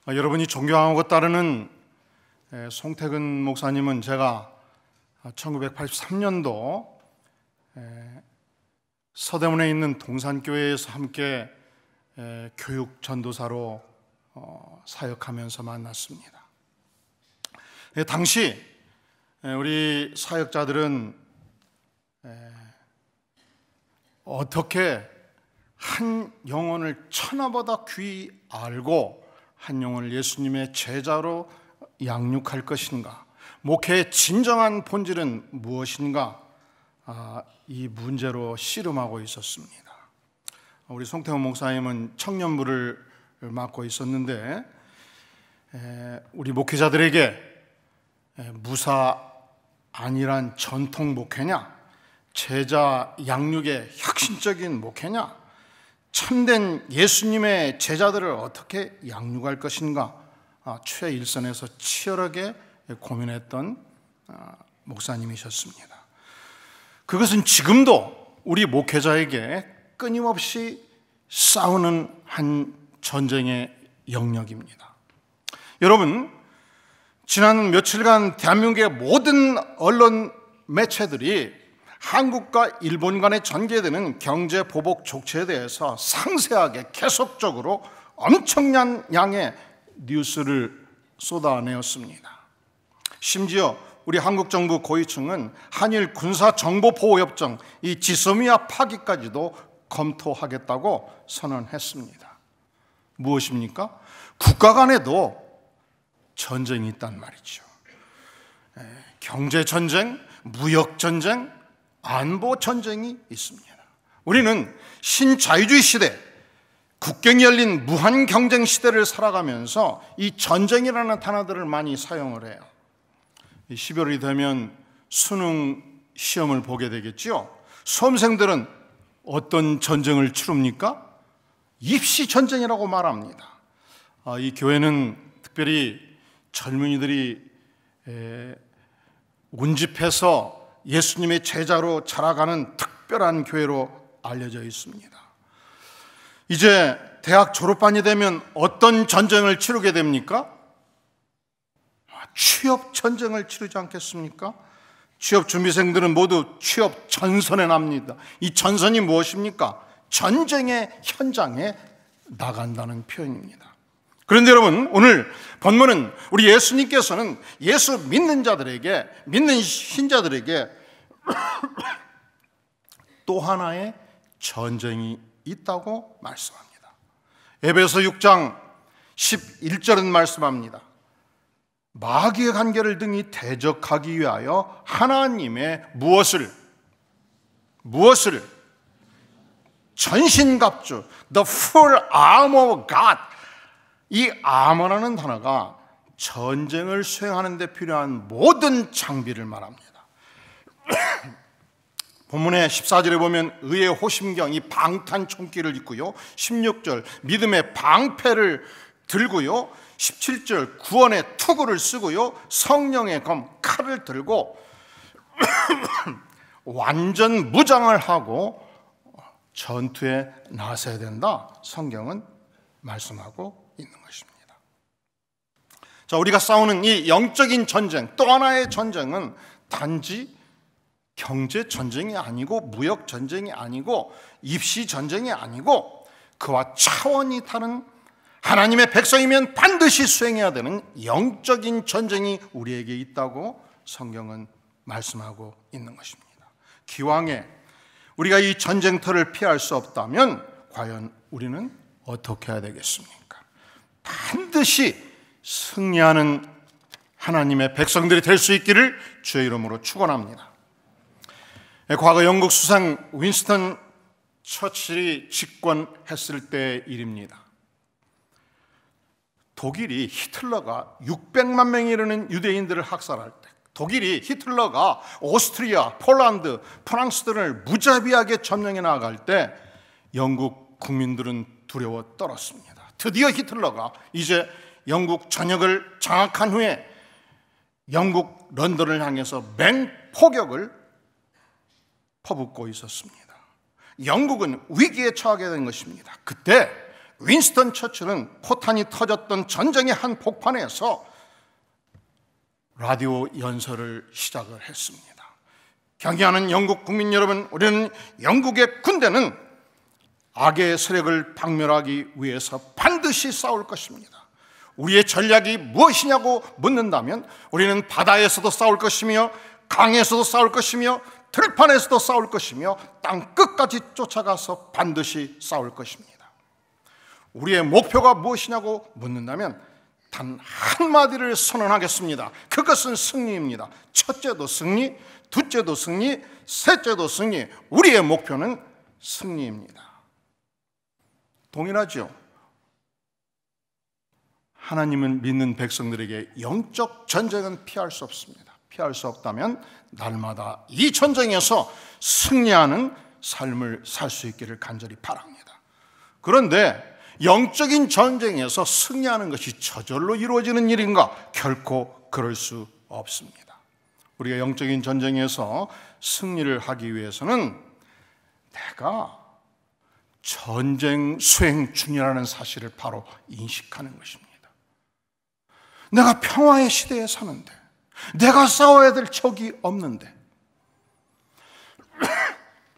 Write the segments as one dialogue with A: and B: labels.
A: 여러분이 존경하고 따르는 송태근 목사님은 제가 1983년도 서대문에 있는 동산교회에서 함께 교육 전도사로 사역하면서 만났습니다. 당시 우리 사역자들은 어떻게 한 영혼을 천하보다 귀히 알고 한 영혼을 예수님의 제자로 양육할 것인가, 목회의 진정한 본질은 무엇인가, 이 문제로 씨름하고 있었습니다. 우리 송태원 목사님은 청년부를 맡고 있었는데 우리 목회자들에게 무사 안일한 전통 목회냐, 제자 양육의 혁신적인 목회냐, 참된 예수님의 제자들을 어떻게 양육할 것인가, 최일선에서 치열하게 고민했던 목사님이셨습니다. 그것은 지금도 우리 목회자에게 끊임없이 싸우는 한 전쟁의 영역입니다. 여러분, 지난 며칠간 대한민국의 모든 언론 매체들이 한국과 일본 간에 전개되는 경제 보복 족치에 대해서 상세하게 계속적으로 엄청난 양의 뉴스를 쏟아내었습니다. 심지어 우리 한국 정부 고위층은 한일 군사정보보호협정, 이 지소미아 파기까지도 검토하겠다고 선언했습니다. 무엇입니까? 국가 간에도 전쟁이 있단 말이죠. 경제전쟁, 무역전쟁, 안보전쟁이 있습니다. 우리는 신자유주의 시대, 국경이 열린 무한경쟁 시대를 살아가면서 이 전쟁이라는 단어들을 많이 사용을 해요. 12월이 되면 수능 시험을 보게 되겠죠. 수험생들은 어떤 전쟁을 치릅니까? 입시 전쟁이라고 말합니다. 이 교회는 특별히 젊은이들이 운집해서 예수님의 제자로 자라가는 특별한 교회로 알려져 있습니다. 이제 대학 졸업반이 되면 어떤 전쟁을 치르게 됩니까? 취업 전쟁을 치르지 않겠습니까? 취업 준비생들은 모두 취업 전선에 납니다. 이 전선이 무엇입니까? 전쟁의 현장에 나간다는 표현입니다. 그런데 여러분, 오늘 본문은 우리 예수님께서는 예수 믿는 자들에게, 믿는 신자들에게 또 하나의 전쟁이 있다고 말씀합니다. 에베소 6장 11절은 말씀합니다. 마귀의 관계를 등이 대적하기 위하여 하나님의 무엇을 전신갑주, the full armor of God. 이 armor라는 단어가 전쟁을 수행하는 데 필요한 모든 장비를 말합니다. 본문의 14절에 보면 의의 호심경, 이 방탄 총기를 입고요, 16절 믿음의 방패를 들고요, 17절 구원의 투구를 쓰고요, 성령의 검 칼을 들고 완전 무장을 하고 전투에 나서야 된다, 성경은 말씀하고 있는 것입니다. 자, 우리가 싸우는 이 영적인 전쟁, 또 하나의 전쟁은 단지 경제 전쟁이 아니고 무역 전쟁이 아니고 입시 전쟁이 아니고 그와 차원이 다른 하나님의 백성이면 반드시 수행해야 되는 영적인 전쟁이 우리에게 있다고 성경은 말씀하고 있는 것입니다. 기왕에 우리가 이 전쟁터를 피할 수 없다면 과연 우리는 어떻게 해야 되겠습니까? 반드시 승리하는 하나님의 백성들이 될 수 있기를 주의 이름으로 축원합니다. 과거 영국 수상 윈스턴 처칠이 집권했을 때의 일입니다. 독일이 히틀러가 600만 명에 이르는 유대인들을 학살할 때, 독일이 히틀러가 오스트리아, 폴란드, 프랑스 등을 무자비하게 점령해 나갈 때 영국 국민들은 두려워 떨었습니다. 드디어 히틀러가 이제 영국 전역을 장악한 후에 영국 런던을 향해서 맹폭격을 퍼붓고 있었습니다. 영국은 위기에 처하게 된 것입니다. 그때 윈스턴 처칠은 포탄이 터졌던 전쟁의 한 복판에서 라디오 연설을 시작을 했습니다. 경계하는 영국 국민 여러분, 우리는 영국의 군대는 악의 세력을 박멸하기 위해서 반드시 싸울 것입니다. 우리의 전략이 무엇이냐고 묻는다면 우리는 바다에서도 싸울 것이며 강에서도 싸울 것이며 들판에서도 싸울 것이며 땅 끝까지 쫓아가서 반드시 싸울 것입니다. 우리의 목표가 무엇이냐고 묻는다면 단 한마디를 선언하겠습니다. 그것은 승리입니다. 첫째도 승리, 둘째도 승리, 셋째도 승리. 우리의 목표는 승리입니다. 동일하죠? 하나님은 믿는 백성들에게 영적 전쟁은 피할 수 없습니다. 피할 수 없다면 날마다 이 전쟁에서 승리하는 삶을 살 수 있기를 간절히 바랍니다. 그런데 영적인 전쟁에서 승리하는 것이 저절로 이루어지는 일인가? 결코 그럴 수 없습니다. 우리가 영적인 전쟁에서 승리를 하기 위해서는 내가 전쟁 수행 중이라는 사실을 바로 인식하는 것입니다. 내가 평화의 시대에 사는데, 내가 싸워야 될 적이 없는데,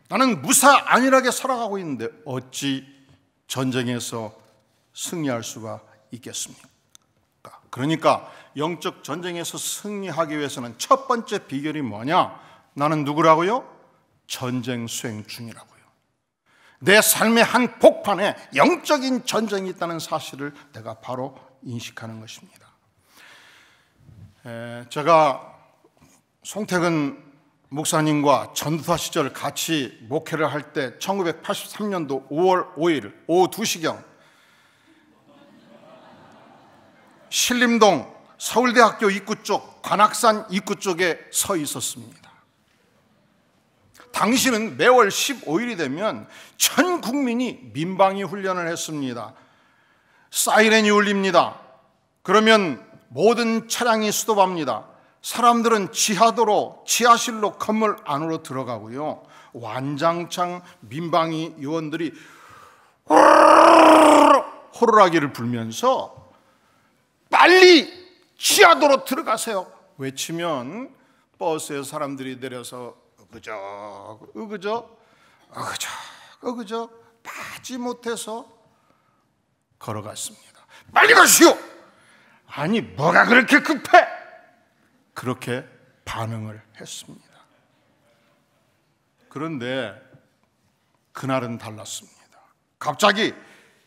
A: 나는 무사 안일하게 살아가고 있는데 어찌 전쟁에서 승리할 수가 있겠습니까? 그러니까 영적 전쟁에서 승리하기 위해서는 첫 번째 비결이 뭐냐? 나는 누구라고요? 전쟁 수행 중이라고요. 내 삶의 한 복판에 영적인 전쟁이 있다는 사실을 내가 바로 인식하는 것입니다. 제가 송태근 목사님과 전도사 시절 같이 목회를 할 때 1983년도 5월 5일 오후 2시경 신림동 서울대학교 입구 쪽 관악산 입구 쪽에 서 있었습니다. 당시는 매월 15일이 되면 전 국민이 민방위 훈련을 했습니다. 사이렌이 울립니다. 그러면 모든 차량이 스톱합니다. 사람들은 지하도로, 지하실로 건물 안으로 들어가고요. 완장창 민방위 요원들이 호루라기를 불면서 빨리 지하도로 들어가세요 외치면 버스에 사람들이 내려서 으그적 빠지 못해서 걸어갔습니다. 빨리 가시오! 아니 뭐가 그렇게 급해? 그렇게 반응을 했습니다. 그런데 그날은 달랐습니다. 갑자기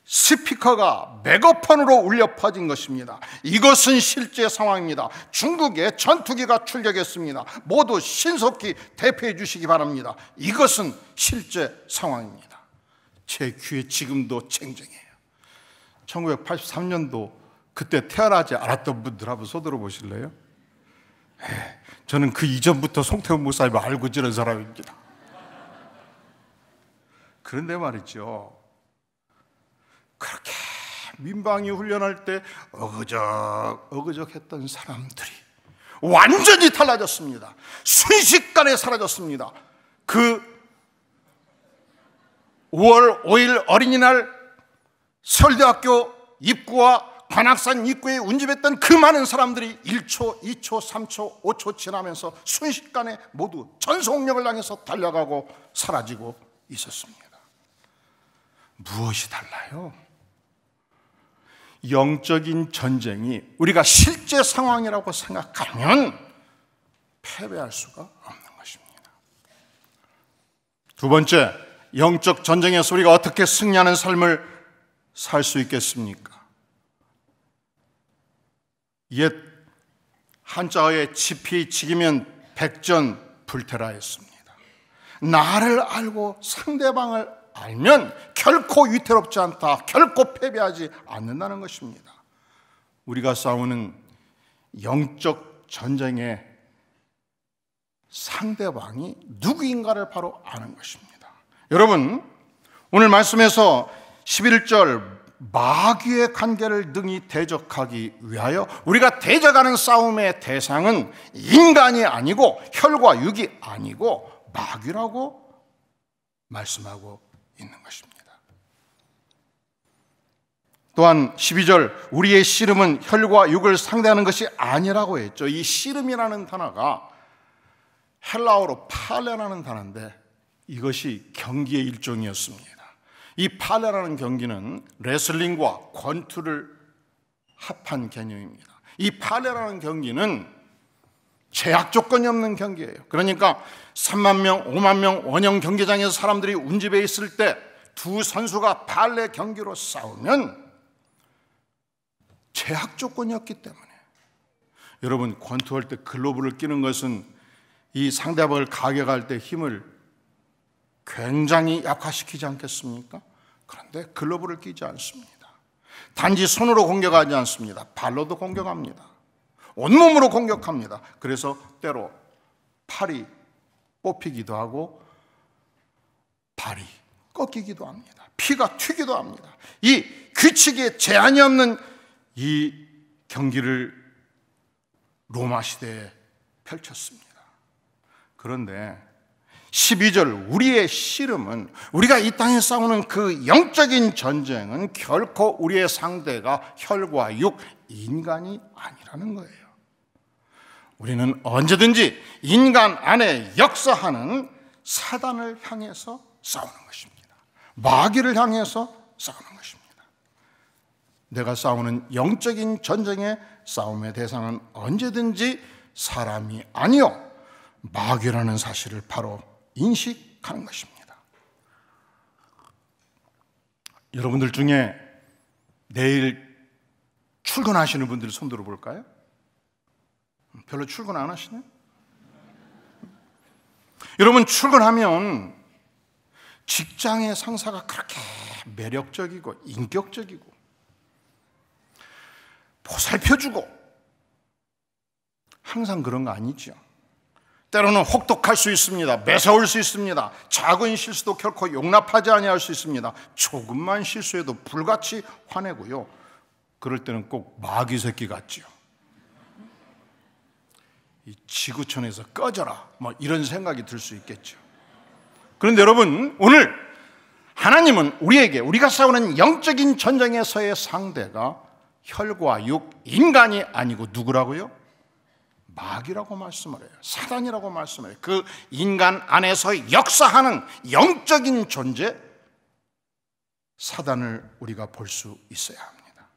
A: 스피커가 메가폰으로 울려 퍼진 것입니다. 이것은 실제 상황입니다. 중국에 전투기가 출격했습니다. 모두 신속히 대피해 주시기 바랍니다. 이것은 실제 상황입니다. 제 귀에 지금도 쟁쟁해요. 1983년도 그때 태어나지 않았던 분들 한번 손들어 보실래요? 저는 그 이전부터 송태훈 목사님을 알고 지낸 사람입니다. 그런데 말이죠, 그렇게 민방위 훈련할 때 어그적 했던 사람들이 완전히 달라졌습니다. 순식간에 사라졌습니다. 그 5월 5일 어린이날 서울대학교 입구와 관악산 입구에 운집했던 그 많은 사람들이 1초, 2초, 3초, 5초 지나면서 순식간에 모두 전속력을 향해서 달려가고 사라지고 있었습니다. 무엇이 달라요? 영적인 전쟁이 우리가 실제 상황이라고 생각하면 패배할 수가 없는 것입니다. 두 번째, 영적 전쟁에서 우리가 어떻게 승리하는 삶을 살 수 있겠습니까? 옛 한자어에 지피 지기면 백전불태라였습니다. 나를 알고 상대방을 알면 결코 위태롭지 않다, 결코 패배하지 않는다는 것입니다. 우리가 싸우는 영적 전쟁의 상대방이 누구인가를 바로 아는 것입니다. 여러분, 오늘 말씀에서 11절 마귀의 관계를 능히 대적하기 위하여 우리가 대적하는 싸움의 대상은 인간이 아니고 혈과 육이 아니고 마귀라고 말씀하고 있는 것입니다. 또한 12절 우리의 씨름은 혈과 육을 상대하는 것이 아니라고 했죠. 이 씨름이라는 단어가 헬라어로 팔레라는 단어인데 이것이 경기의 일종이었습니다. 이 팔레라는 경기는 레슬링과 권투를 합한 개념입니다. 이 팔레라는 경기는 제약 조건이 없는 경기예요. 그러니까 3만 명, 5만 명 원형 경기장에서 사람들이 운집해 있을 때 두 선수가 팔레 경기로 싸우면 제약 조건이었기 때문에, 여러분 권투할 때 글로브를 끼는 것은 이 상대방을 가격할 때 힘을 굉장히 약화시키지 않겠습니까? 그런데 글로브를 끼지 않습니다. 단지 손으로 공격하지 않습니다. 발로도 공격합니다. 온몸으로 공격합니다. 그래서 때로 팔이 뽑히기도 하고 발이 꺾이기도 합니다. 피가 튀기도 합니다. 이 규칙에 제한이 없는 이 경기를 로마 시대에 펼쳤습니다. 그런데 12절 우리의 씨름은, 우리가 이 땅에 싸우는 그 영적인 전쟁은 결코 우리의 상대가 혈과 육, 인간이 아니라는 거예요. 우리는 언제든지 인간 안에 역사하는 사단을 향해서 싸우는 것입니다. 마귀를 향해서 싸우는 것입니다. 내가 싸우는 영적인 전쟁의 싸움의 대상은 언제든지 사람이 아니요 마귀라는 사실을 바로 인식하는 것입니다. 여러분들 중에 내일 출근하시는 분들 손 들어볼까요? 별로 출근 안 하시네? 여러분 출근하면 직장의 상사가 그렇게 매력적이고 인격적이고 보살펴주고 항상 그런 거 아니죠. 때로는 혹독할 수 있습니다. 매서울 수 있습니다. 작은 실수도 결코 용납하지 아니할 수 있습니다. 조금만 실수해도 불같이 화내고요. 그럴 때는 꼭 마귀 새끼 같지요. 이 지구촌에서 꺼져라 뭐 이런 생각이 들 수 있겠죠. 그런데 여러분 오늘 하나님은 우리에게 우리가 싸우는 영적인 전쟁에서의 상대가 혈과 육, 인간이 아니고 누구라고요? 마귀라고 말씀을 해요. 사단이라고 말씀을 해요. 그 인간 안에서 역사하는 영적인 존재 사단을 우리가 볼 수 있어야 합니다.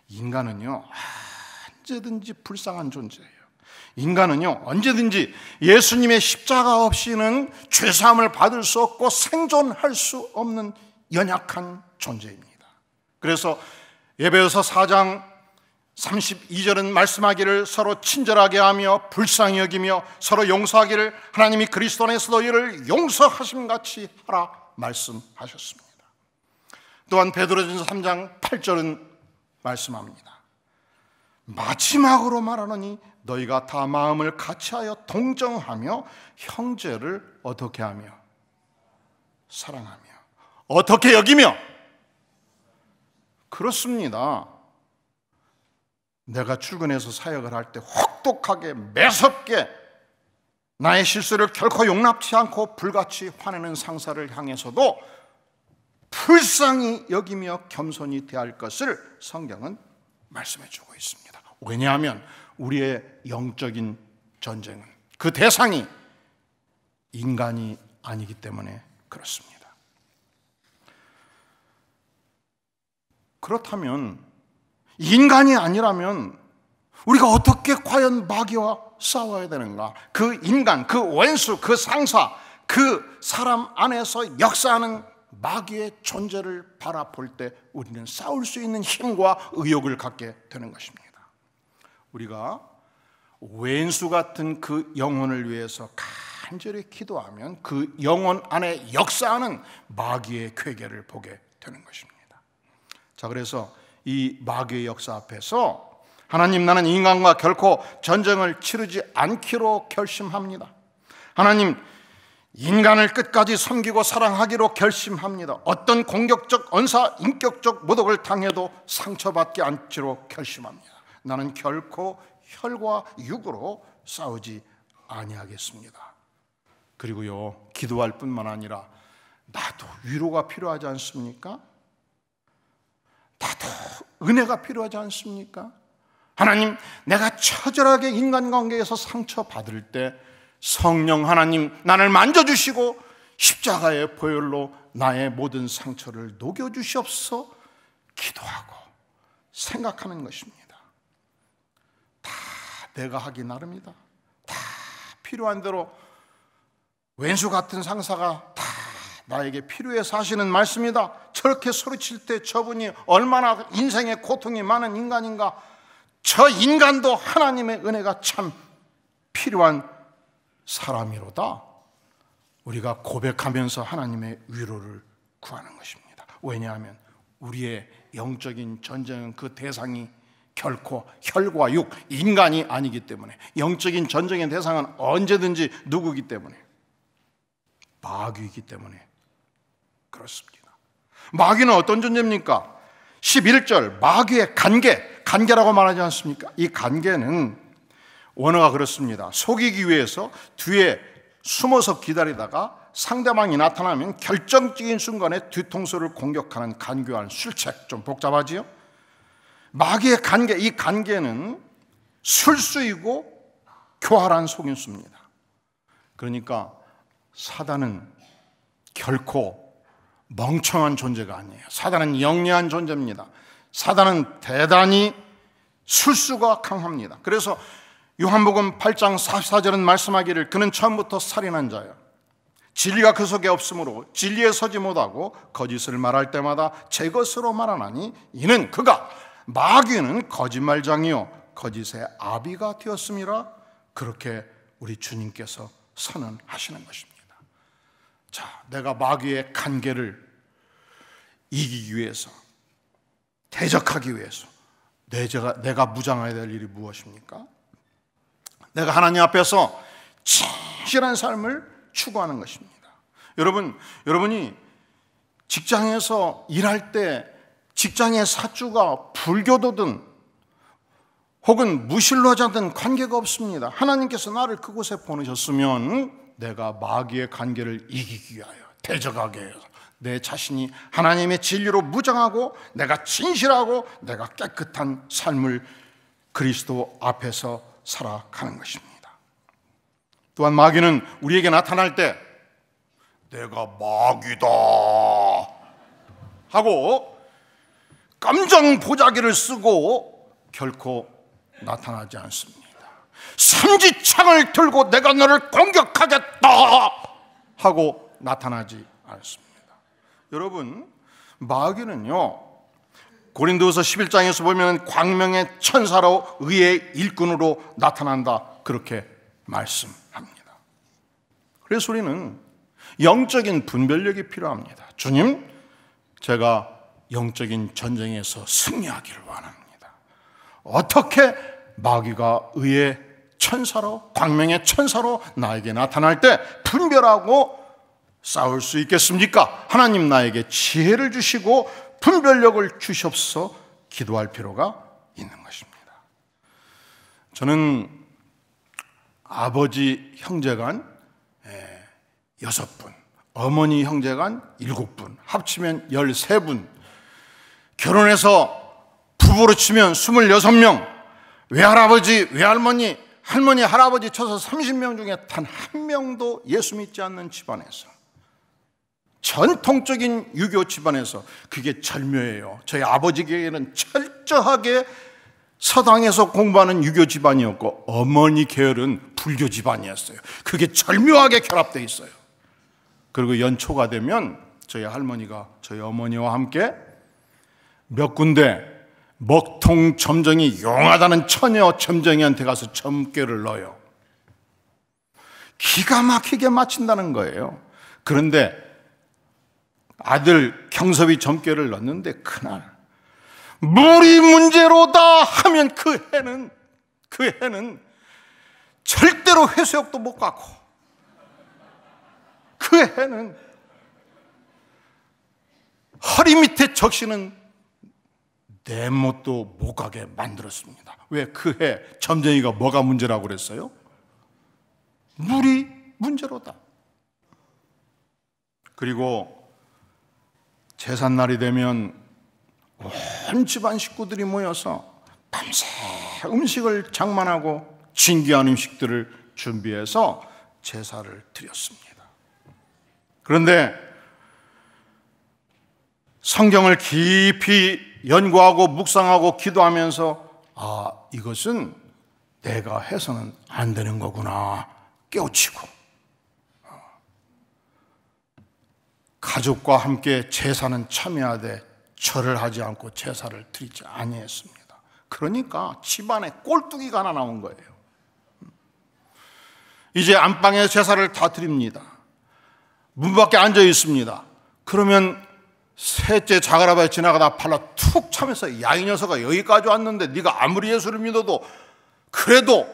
A: 인간은요 언제든지 불쌍한 존재예요. 인간은요 언제든지 예수님의 십자가 없이는 죄사함을 받을 수 없고 생존할 수 없는 연약한 존재입니다. 그래서 에베소서 4장 32절은 말씀하기를 서로 친절하게 하며 불쌍히 여기며 서로 용서하기를 하나님이 그리스도 안에서 너희를 용서하심같이 하라 말씀하셨습니다. 또한 베드로전서 3장 8절은 말씀합니다. 마지막으로 말하노니 너희가 다 마음을 같이하여 동정하며 형제를 어떻게 하며 사랑하며 어떻게 여기며. 그렇습니다. 내가 출근해서 사역을 할 때 혹독하게 매섭게 나의 실수를 결코 용납치 않고 불같이 화내는 상사를 향해서도 불쌍히 여기며 겸손히 대할 것을 성경은 말씀해 주고 있습니다. 왜냐하면 우리의 영적인 전쟁은 그 대상이 인간이 아니기 때문에 그렇습니다. 그렇다면 인간이 아니라면 우리가 어떻게 과연 마귀와 싸워야 되는가? 그 인간, 그 원수, 그 상사, 그 사람 안에서 역사하는 마귀의 존재를 바라볼 때 우리는 싸울 수 있는 힘과 의욕을 갖게 되는 것입니다. 우리가 왼수 같은 그 영혼을 위해서 간절히 기도하면 그 영혼 안에 역사하는 마귀의 궤계를 보게 되는 것입니다. 자, 그래서 이 마귀의 역사 앞에서 하나님, 나는 인간과 결코 전쟁을 치르지 않기로 결심합니다. 하나님, 인간을 끝까지 섬기고 사랑하기로 결심합니다. 어떤 공격적, 언사, 인격적 모독을 당해도 상처받지 않기로 결심합니다. 나는 결코 혈과 육으로 싸우지 아니하겠습니다. 그리고요, 기도할 뿐만 아니라 나도 위로가 필요하지 않습니까? 나도 은혜가 필요하지 않습니까? 하나님, 내가 처절하게 인간관계에서 상처받을 때 성령 하나님 나를 만져주시고 십자가의 보혈로 나의 모든 상처를 녹여주시옵소서 기도하고 생각하는 것입니다. 다 내가 하기 나름이다. 다 필요한 대로 왼수 같은 상사가 다 나에게 필요해서 하시는 말씀이다. 저렇게 소리칠 때 저분이 얼마나 인생의 고통이 많은 인간인가. 저 인간도 하나님의 은혜가 참 필요한 사람이로다. 우리가 고백하면서 하나님의 위로를 구하는 것입니다. 왜냐하면 우리의 영적인 전쟁은 그 대상이 결코 혈과 육, 인간이 아니기 때문에, 영적인 전쟁의 대상은 언제든지 누구기 때문에? 마귀이기 때문에 그렇습니다. 마귀는 어떤 존재입니까? 11절 마귀의 간계라고 말하지 않습니까? 이 간계는 원어가 그렇습니다. 속이기 위해서 뒤에 숨어서 기다리다가 상대방이 나타나면 결정적인 순간에 뒤통수를 공격하는 간교한 술책. 좀 복잡하지요? 마귀의 간계, 이 간계는 술수이고 교활한 속임수입니다. 그러니까 사단은 결코 멍청한 존재가 아니에요. 사단은 영리한 존재입니다. 사단은 대단히 술수가 강합니다. 그래서 요한복음 8장 44절은 말씀하기를 그는 처음부터 살인한 자요, 진리가 그 속에 없으므로 진리에 서지 못하고 거짓을 말할 때마다 제 것으로 말하나니 이는 그가 마귀는 거짓말장이요 거짓의 아비가 되었음이라. 그렇게 우리 주님께서 선언하시는 것입니다. 자, 내가 마귀의 간계를 이기기 위해서, 대적하기 위해서 내가 무장해야 될 일이 무엇입니까? 내가 하나님 앞에서 진실한 삶을 추구하는 것입니다. 여러분이 직장에서 일할 때 직장의 사주가 불교도든 혹은 무신론자든 관계가 없습니다. 하나님께서 나를 그곳에 보내셨으면 내가 마귀의 관계를 이기기 위하여, 대적하게 해서 내 자신이 하나님의 진리로 무장하고 내가 진실하고 내가 깨끗한 삶을 그리스도 앞에서 살아가는 것입니다. 또한 마귀는 우리에게 나타날 때 내가 마귀다 하고 깜장 보자기를 쓰고 결코 나타나지 않습니다. 삼지창을 들고 내가 너를 공격하겠다 하고 나타나지 않습니다. 여러분, 마귀는요, 고린도후서 11장에서 보면 광명의 천사로 의의 일꾼으로 나타난다, 그렇게 말씀합니다. 그래서 우리는 영적인 분별력이 필요합니다. 주님, 제가 영적인 전쟁에서 승리하기를 원합니다. 어떻게 마귀가 의의 천사로, 광명의 천사로 나에게 나타날 때 분별하고 싸울 수 있겠습니까? 하나님 나에게 지혜를 주시고 분별력을 주시옵소서 기도할 필요가 있는 것입니다. 저는 아버지 형제간 6분, 어머니 형제간 7분, 합치면 13분, 결혼해서 부부로 치면 26명, 외할아버지, 외할머니, 할머니, 할아버지 쳐서 30명 중에 단 한 명도 예수 믿지 않는 집안에서, 전통적인 유교 집안에서, 그게 절묘해요. 저희 아버지에게는 철저하게 서당에서 공부하는 유교 집안이었고 어머니 계열은 불교 집안이었어요. 그게 절묘하게 결합되어 있어요. 그리고 연초가 되면 저희 할머니가 저희 어머니와 함께 몇 군데 먹통 점쟁이 용하다는 처녀 점쟁이한테 가서 점괘를 넣어요. 기가 막히게 맞춘다는 거예요. 그런데 아들 경섭이 점괘를 넣었는데 그날 물이 문제로다 하면 그 해는 절대로 해수욕도 못 가고, 그 해는 허리 밑에 적시는 내 못도 못 가게 만들었습니다. 왜? 그 해 점쟁이가 뭐가 문제라고 그랬어요? 물이 문제로다. 그리고 제삿날이 되면 온 집안 식구들이 모여서 밤새 음식을 장만하고 진귀한 음식들을 준비해서 제사를 드렸습니다. 그런데 성경을 깊이 연구하고 묵상하고 기도하면서 이것은 내가 해서는 안 되는 거구나 깨우치고 가족과 함께 제사는 참여하되 절을 하지 않고 제사를 드리지 아니했습니다. 그러니까 집안에 꼴뚜기가 하나 나온 거예요. 이제 안방에 제사를 다 드립니다. 문 밖에 앉아 있습니다. 그러면 셋째 자가라바에 지나가다 발로 툭 차면서 야, 이 녀석아 여기까지 왔는데 네가 아무리 예수를 믿어도 그래도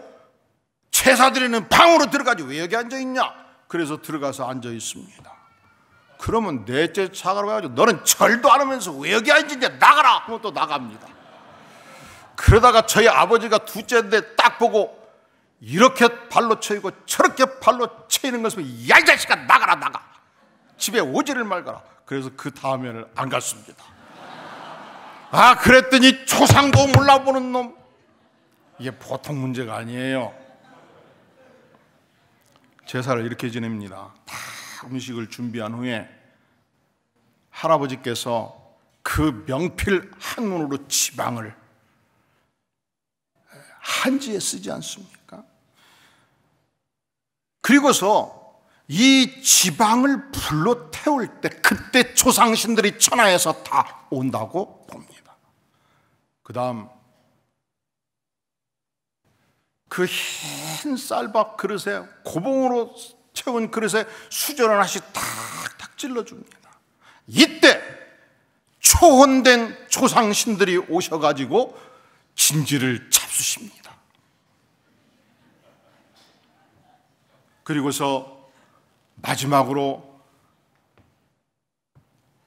A: 제사 드리는 방으로 들어가지 왜 여기 앉아 있냐? 그래서 들어가서 앉아 있습니다. 그러면 넷째 자가라바 가지고 너는 절도 안 하면서 왜 여기 앉았냐? 나가라! 그럼 또 나갑니다. 그러다가 저희 아버지가 둘째인데 딱 보고 이렇게 발로 쳐이고 저렇게 발로 쳐이는 것을 보면 야, 이 자식아 나가라 나가! 집에 오지를 말거라. 그래서 그 다음에는 안 갔습니다. 그랬더니 초상도 몰라보는 놈. 이게 보통 문제가 아니에요. 제사를 이렇게 지냅니다. 다 음식을 준비한 후에 할아버지께서 그 명필 한문으로 지방을 한지에 쓰지 않습니까? 그리고서 이 지방을 불로 태울 때 그때 조상신들이 천하에서 다 온다고 봅니다. 그 다음 그 흰 쌀밥 그릇에 고봉으로 채운 그릇에 수저를 하나씩 탁탁 찔러줍니다. 이때 초혼된 조상신들이 오셔가지고 진지를 잡수십니다. 그리고서 마지막으로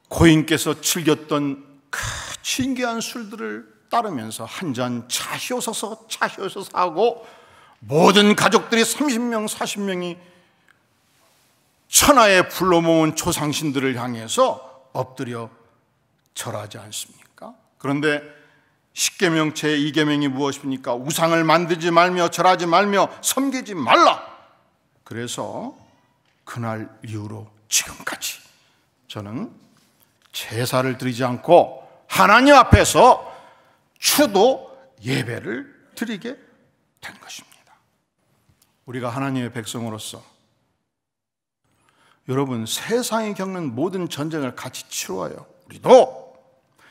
A: 고인께서 즐겼던 그 신기한 술들을 따르면서 한 잔 차시오소서 하고 모든 가족들이 30명 40명이 천하에 불러 모은 조상신들을 향해서 엎드려 절하지 않습니까? 그런데 십계명 제2계명이 무엇입니까? 우상을 만들지 말며 절하지 말며 섬기지 말라. 그래서 그날 이후로 지금까지 저는 제사를 드리지 않고 하나님 앞에서 추도 예배를 드리게 된 것입니다. 우리가 하나님의 백성으로서 여러분 세상이 겪는 모든 전쟁을 같이 치루어요. 우리도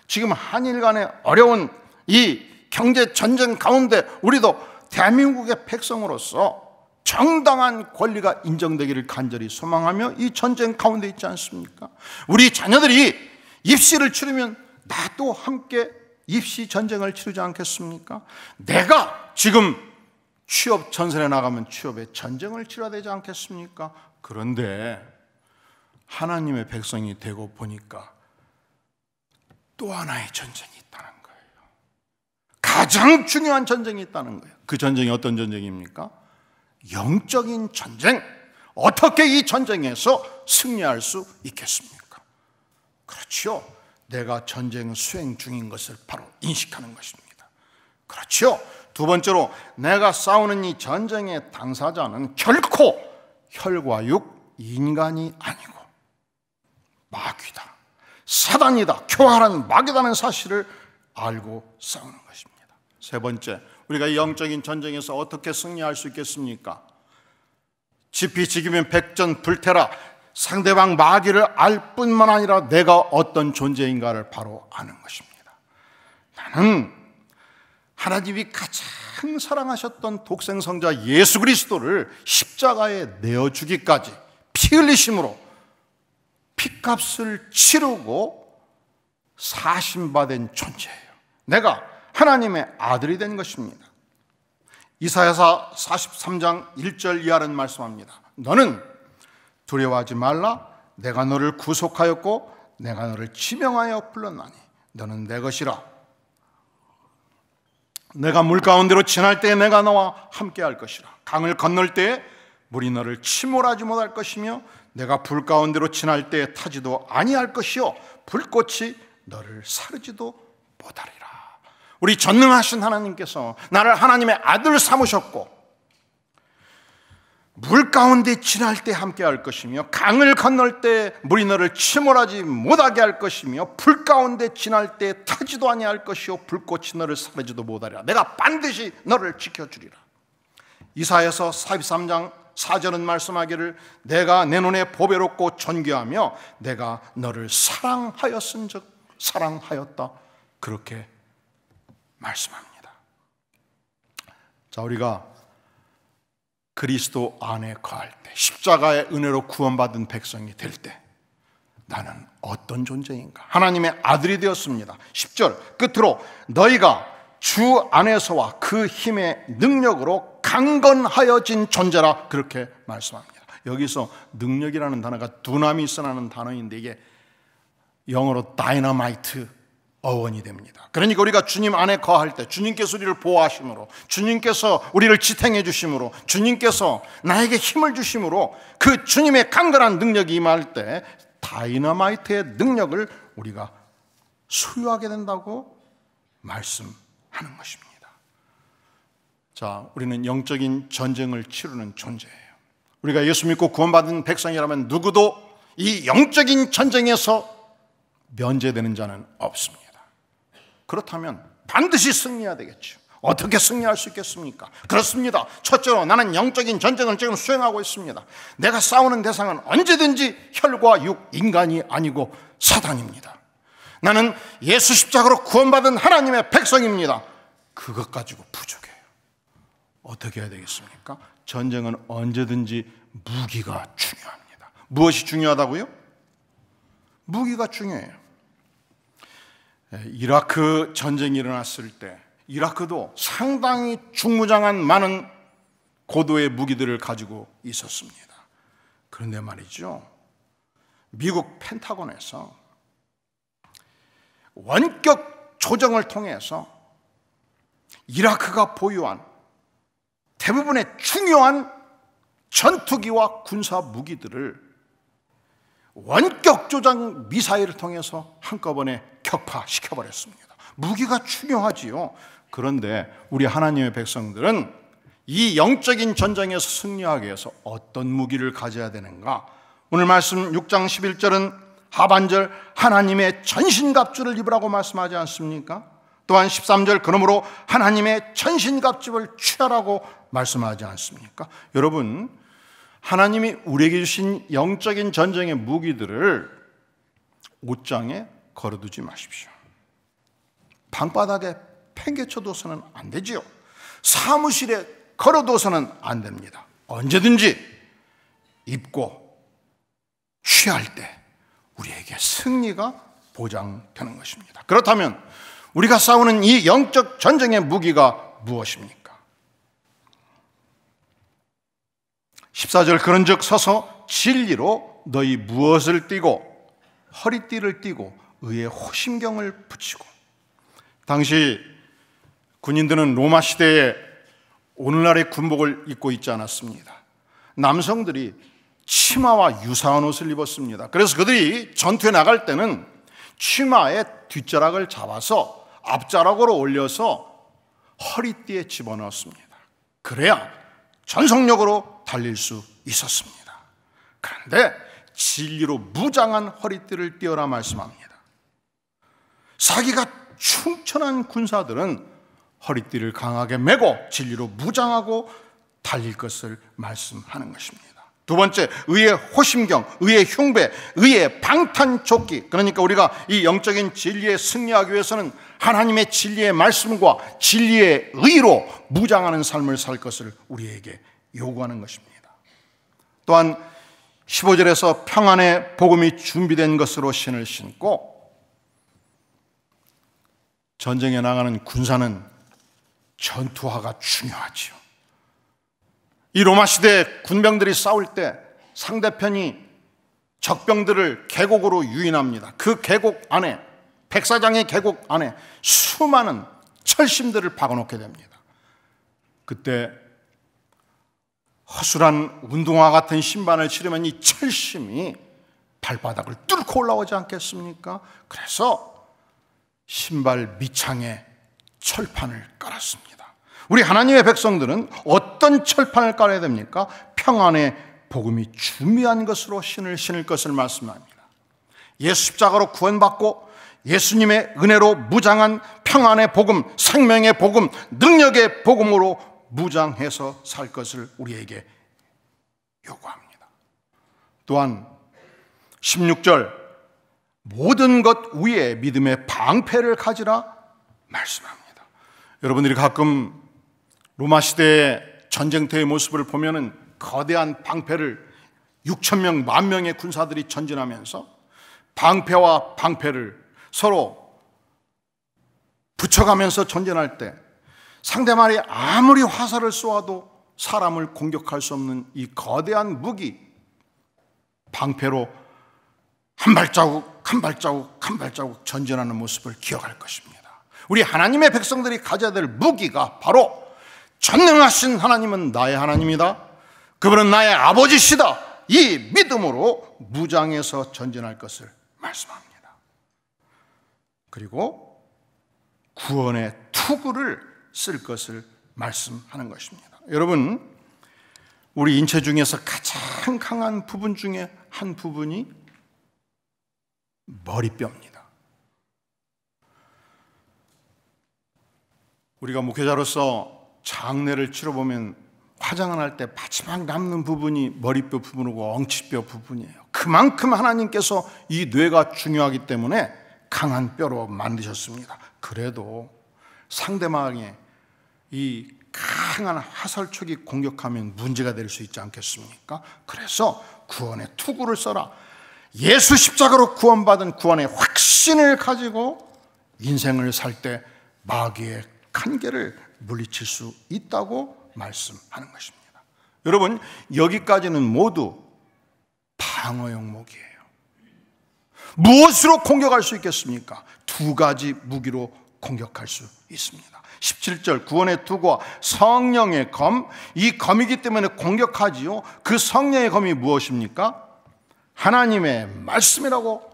A: 지금 한일 간의 어려운 이 경제 전쟁 가운데 우리도 대한민국의 백성으로서 정당한 권리가 인정되기를 간절히 소망하며 이 전쟁 가운데 있지 않습니까? 우리 자녀들이 입시를 치르면 나도 함께 입시 전쟁을 치르지 않겠습니까? 내가 지금 취업 전선에 나가면 취업의 전쟁을 치러야 되지 않겠습니까? 그런데 하나님의 백성이 되고 보니까 또 하나의 전쟁이 있다는 거예요. 가장 중요한 전쟁이 있다는 거예요. 그 전쟁이 어떤 전쟁입니까? 영적인 전쟁. 어떻게 이 전쟁에서 승리할 수 있겠습니까? 그렇죠. 내가 전쟁 수행 중인 것을 바로 인식하는 것입니다. 그렇죠. 두 번째로 내가 싸우는 이 전쟁의 당사자는 결코 혈과 육 인간이 아니고 마귀다, 사단이다, 교활한 마귀다는 사실을 알고 싸우는 것입니다. 세 번째, 우리가 이 영적인 전쟁에서 어떻게 승리할 수 있겠습니까? 지피지기면 백전불태라. 상대방 마귀를 알 뿐만 아니라 내가 어떤 존재인가를 바로 아는 것입니다. 나는 하나님이 가장 사랑하셨던 독생성자 예수 그리스도를 십자가에 내어주기까지 피 흘리심으로 피값을 치르고 사심받은 존재예요. 내가 하나님의 아들이 된 것입니다. 이사야서 43장 1절 이하는 말씀합니다. 너는 두려워하지 말라. 내가 너를 구속하였고 내가 너를 지명하여 불렀나니 너는 내 것이라. 내가 물 가운데로 지날 때에 내가 너와 함께 할 것이라. 강을 건널 때에 물이 너를 침몰하지 못할 것이며 내가 불 가운데로 지날 때에 타지도 아니할 것이요 불꽃이 너를 사르지도 못하리라. 우리 전능하신 하나님께서 나를 하나님의 아들 삼으셨고 물 가운데 지날 때 함께 할 것이며 강을 건널 때 물이 너를 침몰하지 못하게 할 것이며 불 가운데 지날 때 타지도 아니할 것이요 불꽃이 너를 사르지도 못하리라. 내가 반드시 너를 지켜주리라. 이사야서 43장 4절은 말씀하기를 내가 내 눈에 보배롭고 존귀하며 내가 너를 사랑하였은즉 사랑하였다. 그렇게 말씀합니다. 자, 우리가 그리스도 안에 거할 때, 십자가의 은혜로 구원받은 백성이 될 때 나는 어떤 존재인가? 하나님의 아들이 되었습니다. 10절 끝으로 너희가 주 안에서와 그 힘의 능력으로 강건하여진 존재라 그렇게 말씀합니다. 여기서 능력이라는 단어가 두나미스라는 단어인데 이게 영어로 다이너마이트 어원이 됩니다. 그러니까 우리가 주님 안에 거할 때 주님께서 우리를 보호하심으로, 주님께서 우리를 지탱해 주심으로, 주님께서 나에게 힘을 주심으로 그 주님의 강건한 능력이 임할 때 다이너마이트의 능력을 우리가 소유하게 된다고 말씀하는 것입니다. 자, 우리는 영적인 전쟁을 치르는 존재예요. 우리가 예수 믿고 구원받은 백성이라면 누구도 이 영적인 전쟁에서 면제되는 자는 없습니다. 그렇다면 반드시 승리해야 되겠죠. 어떻게 승리할 수 있겠습니까? 그렇습니다. 첫째로 나는 영적인 전쟁을 지금 수행하고 있습니다. 내가 싸우는 대상은 언제든지 혈과 육, 인간이 아니고 사단입니다. 나는 예수 십자가로 구원받은 하나님의 백성입니다. 그것 가지고 부족해요. 어떻게 해야 되겠습니까? 전쟁은 언제든지 무기가 중요합니다. 무엇이 중요하다고요? 무기가 중요해요. 이라크 전쟁이 일어났을 때 이라크도 상당히 중무장한 많은 고도의 무기들을 가지고 있었습니다. 그런데 말이죠, 미국 펜타곤에서 원격 조정을 통해서 이라크가 보유한 대부분의 중요한 전투기와 군사 무기들을 원격 조정 미사일을 통해서 한꺼번에 격파시켜버렸습니다. 무기가 중요하지요. 그런데 우리 하나님의 백성들은 이 영적인 전쟁에서 승리하기 위해서 어떤 무기를 가져야 되는가? 오늘 말씀 6장 11절은 하반절 하나님의 전신갑주를 입으라고 말씀하지 않습니까? 또한 13절 그러므로 하나님의 전신갑주를 취하라고 말씀하지 않습니까? 여러분, 하나님이 우리에게 주신 영적인 전쟁의 무기들을 옷장에 걸어두지 마십시오. 방바닥에 팽개쳐둬서는 안 되지요. 사무실에 걸어둬서는 안 됩니다. 언제든지 입고 취할 때 우리에게 승리가 보장되는 것입니다. 그렇다면 우리가 싸우는 이 영적 전쟁의 무기가 무엇입니까? 14절 그런즉 서서 진리로 너희 무엇을 띠고 허리띠를 띠고 의의 호심경을 붙이고. 당시 군인들은 로마 시대에 오늘날의 군복을 입고 있지 않았습니다. 남성들이 치마와 유사한 옷을 입었습니다. 그래서 그들이 전투에 나갈 때는 치마의 뒷자락을 잡아서 앞자락으로 올려서 허리띠에 집어넣었습니다. 그래야 전속력으로 달릴 수 있었습니다. 그런데 진리로 무장한 허리띠를 띄어라 말씀합니다. 사기가 충천한 군사들은 허리띠를 강하게 메고 진리로 무장하고 달릴 것을 말씀하는 것입니다. 두 번째, 의의 호심경, 의의 흉배, 의의 방탄조끼. 그러니까 우리가 이 영적인 진리에 승리하기 위해서는 하나님의 진리의 말씀과 진리의 의로 무장하는 삶을 살 것을 우리에게 요구하는 것입니다. 또한 15절에서 평안의 복음이 준비된 것으로 신을 신고. 전쟁에 나가는 군사는 전투화가 중요하지요. 이 로마 시대 군병들이 싸울 때 상대편이 적병들을 계곡으로 유인합니다. 그 계곡 안에, 백사장의 계곡 안에 수많은 철심들을 박아놓게 됩니다. 그때 허술한 운동화 같은 신발을 신으면 이 철심이 발바닥을 뚫고 올라오지 않겠습니까? 그래서 신발 밑창에 철판을 깔았습니다. 우리 하나님의 백성들은 어떤 철판을 깔아야 됩니까? 평안의 복음이 중요한 것으로 신을 것을 말씀합니다. 예수 십자가로 구원받고 예수님의 은혜로 무장한 평안의 복음, 생명의 복음, 능력의 복음으로 무장해서 살 것을 우리에게 요구합니다. 또한 16절 모든 것 위에 믿음의 방패를 가지라 말씀합니다. 여러분들이 가끔 로마 시대의 전쟁터의 모습을 보면은 거대한 방패를 6,000명, 10,000명의 군사들이 전진하면서 방패와 방패를 서로 붙여가면서 전진할 때 상대방이 아무리 화살을 쏘아도 사람을 공격할 수 없는 이 거대한 무기 방패로 한 발자국 한 발자국 한 발자국 전진하는 모습을 기억할 것입니다. 우리 하나님의 백성들이 가져야 될 무기가 바로 전능하신 하나님은 나의 하나님이다, 그분은 나의 아버지시다, 이 믿음으로 무장해서 전진할 것을 말씀합니다. 그리고 구원의 투구를 쓸 것을 말씀하는 것입니다. 여러분, 우리 인체 중에서 가장 강한 부분 중에 한 부분이 머리뼈입니다. 우리가 목회자로서 장례를 치러보면 화장을 할 때 마지막 남는 부분이 머리뼈 부분이고 엉치뼈 부분이에요. 그만큼 하나님께서 이 뇌가 중요하기 때문에 강한 뼈로 만드셨습니다. 그래도 상대방의 이 강한 화살촉이 공격하면 문제가 될 수 있지 않겠습니까? 그래서 구원의 투구를 써라. 예수 십자가로 구원받은 구원의 확신을 가지고 인생을 살 때 마귀의 간계를 물리칠 수 있다고 말씀하는 것입니다. 여러분, 여기까지는 모두 방어용 무기예요. 무엇으로 공격할 수 있겠습니까? 두 가지 무기로 공격할 수 있습니다. 17절 구원의 투구와 성령의 검, 이 검이기 때문에 공격하지요. 그 성령의 검이 무엇입니까? 하나님의 말씀이라고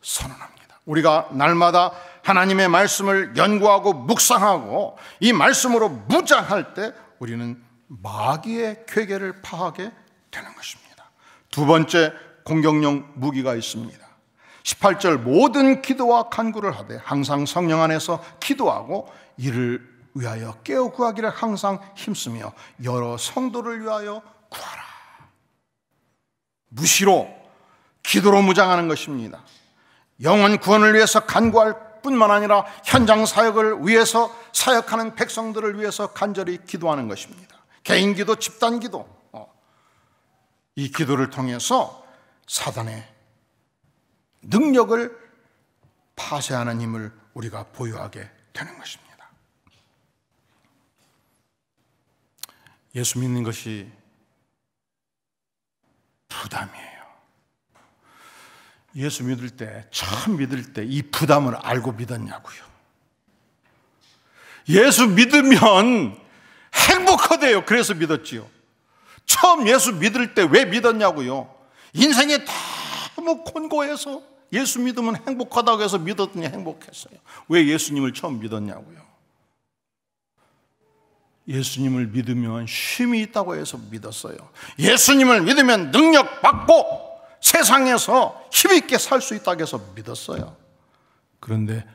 A: 선언합니다. 우리가 날마다 하나님의 말씀을 연구하고 묵상하고 이 말씀으로 무장할 때 우리는 마귀의 궤계를 파하게 되는 것입니다. 두 번째 공격용 무기가 있습니다. 18절 모든 기도와 간구를 하되 항상 성령 안에서 기도하고 이를 위하여 깨어 구하기를 항상 힘쓰며 여러 성도를 위하여 구하라. 무시로 기도로 무장하는 것입니다. 영혼 구원을 위해서 간구할 뿐만 아니라 현장 사역을 위해서 사역하는 백성들을 위해서 간절히 기도하는 것입니다. 개인 기도, 집단 기도, 이 기도를 통해서 사단의 능력을 파쇄하는 힘을 우리가 보유하게 되는 것입니다. 예수 믿는 것이 부담이에요. 예수 믿을 때, 처음 믿을 때 이 부담을 알고 믿었냐고요. 예수 믿으면 행복하대요. 그래서 믿었지요. 처음 예수 믿을 때 왜 믿었냐고요. 인생이 너무 곤고해서 예수 믿으면 행복하다고 해서 믿었더니 행복했어요. 왜 예수님을 처음 믿었냐고요. 예수님을 믿으면 쉼이 있다고 해서 믿었어요. 예수님을 믿으면 능력 받고 세상에서 힘있게 살 수 있다고 해서 믿었어요. 그런데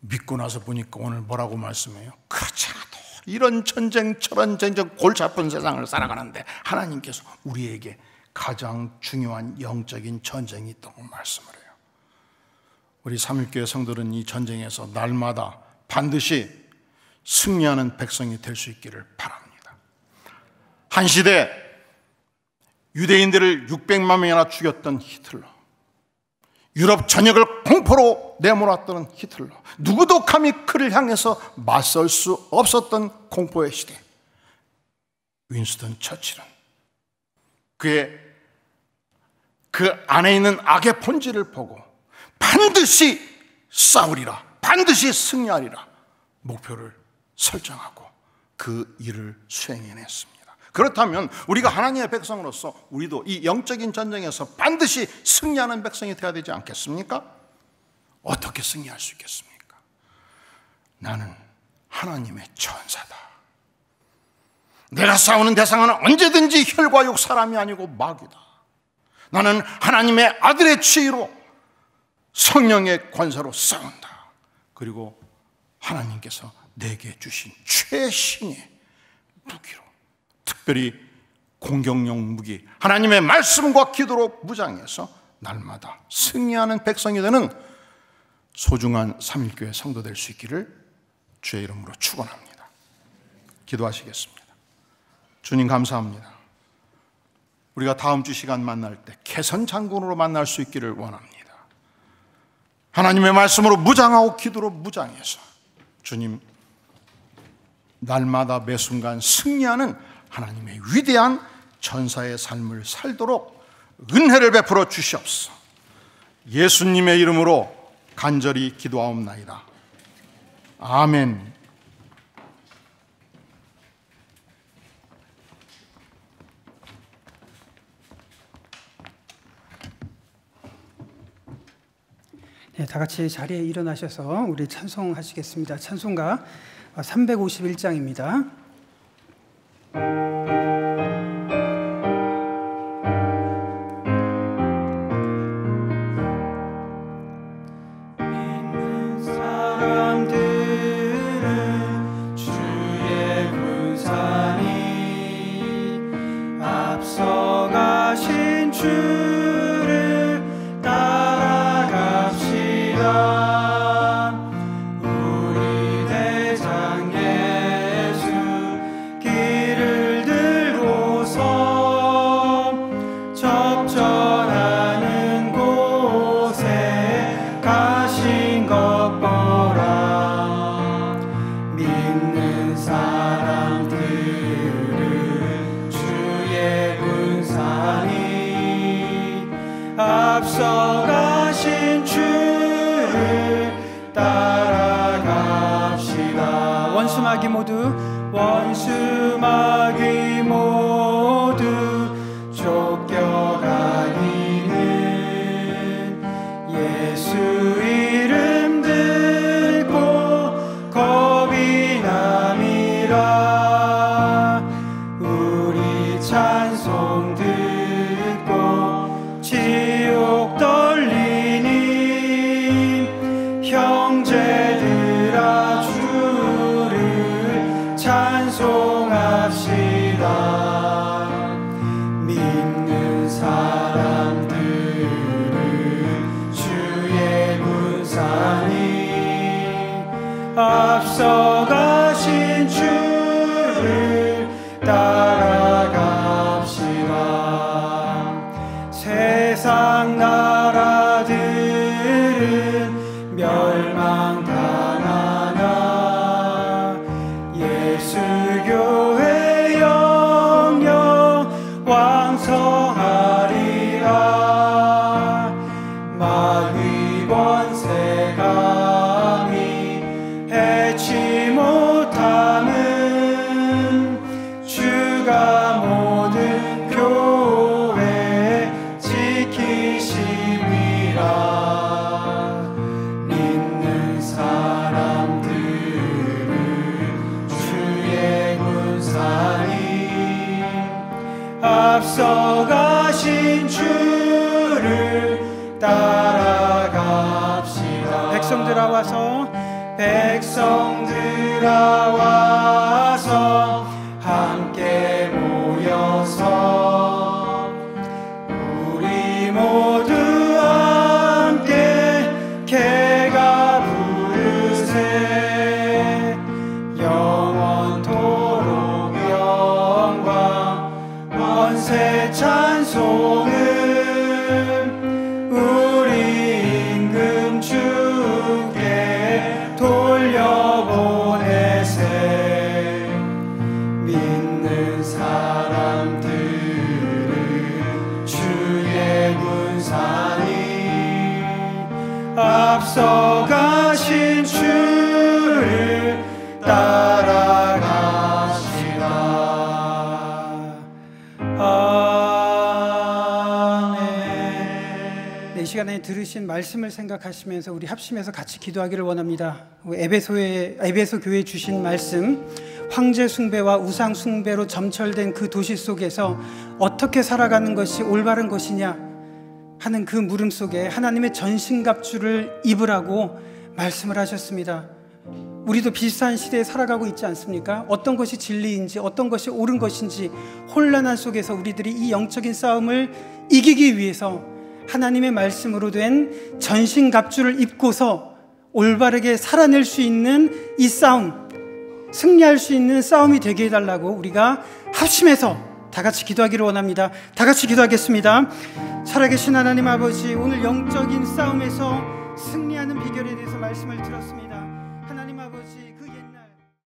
A: 믿고 나서 보니까 오늘 뭐라고 말씀해요? 그렇지 않아도 이런 전쟁 저런 전쟁 골치 아픈 세상을 살아가는데 하나님께서 우리에게 가장 중요한 영적인 전쟁이 있다고 말씀을 해요. 우리 삼일교회 성도들은 이 전쟁에서 날마다 반드시 승리하는 백성이 될 수 있기를 바랍니다. 한 시대 유대인들을 600만 명이나 죽였던 히틀러, 유럽 전역을 공포로 내몰았던 히틀러, 누구도 감히 그를 향해서 맞설 수 없었던 공포의 시대, 윈스턴 처칠은 그 안에 있는 악의 본질을 보고 반드시 싸우리라, 반드시 승리하리라 목표를 설정하고 그 일을 수행해냈습니다. 그렇다면 우리가 하나님의 백성으로서 우리도 이 영적인 전쟁에서 반드시 승리하는 백성이 되어야 되지 않겠습니까? 어떻게 승리할 수 있겠습니까? 나는 하나님의 천사다. 내가 싸우는 대상은 언제든지 혈과 육 사람이 아니고 마귀다. 나는 하나님의 아들의 지위로 성령의 권세로 싸운다. 그리고 하나님께서 내게 주신 최신의 무기로, 특별히 공격용 무기 하나님의 말씀과 기도로 무장해서 날마다 승리하는 백성이 되는 소중한 삼일교회 성도 될 수 있기를 주의 이름으로 축원합니다. 기도하시겠습니다. 주님 감사합니다. 우리가 다음 주 시간 만날 때 개선 장군으로 만날 수 있기를 원합니다. 하나님의 말씀으로 무장하고 기도로 무장해서 주님 날마다 매 순간 승리하는 하나님의 위대한 전사의 삶을 살도록 은혜를 베풀어 주시옵소서. 예수님의 이름으로 간절히 기도하옵나이다. 아멘.
B: 네, 다 같이 자리에 일어나셔서 우리 찬송하시겠습니다. 찬송가 351장입니다.
C: 앞서가신 주를 따라갑시다. 원수마귀 모두 쫓겨가기는 예수 이름 듣고 겁이 남이라. 우리 찬송 듣고 지옥 떨리니 형제들아 주를 찬송합시다. 믿는 사람들은 주의 군사니 앞서가신 주를 따라갑시다. 세상 나라들은 멸망당하나 예수 교회 영영 왕성하리라. 마귀 권세 감히 해치 못함은 주가 모든 교회 지키심이라. 믿는 사람들은 주의 군사니 앞서가신 주를 따라갑시다. 백성들아 와서 함께 모여서 우리 모두 함께 개가 부르세. 영원토록 영광 원세 찬송은 우리 임금 주께 돌려보내세. 믿는 사람들은 주의 군사니 앞서가신 주를 따라갑시다. 아멘.
B: 네, 이 시간 시간에 들으신 말씀을 생각하시면서 우리 합심해서 같이 기도하기를 원합니다. 에베소 교회에 주신 말씀, 황제 숭배와 우상 숭배로 점철된 그 도시 속에서 어떻게 살아가는 것이 올바른 것이냐 하는 그 물음 속에 하나님의 전신갑주를 입으라고 말씀을 하셨습니다. 우리도 비슷한 시대에 살아가고 있지 않습니까? 어떤 것이 진리인지 어떤 것이 옳은 것인지 혼란한 속에서 우리들이 이 영적인 싸움을 이기기 위해서 하나님의 말씀으로 된 전신갑주를 입고서 올바르게 살아낼 수 있는 이 싸움, 승리할 수 있는 싸움이 되게 해달라고 우리가 합심해서 다 같이 기도하기를 원합니다. 다 같이 기도하겠습니다. 살아계신 하나님 아버지, 오늘 영적인 싸움에서 승리하는 비결에 대해서 말씀을 들었습니다.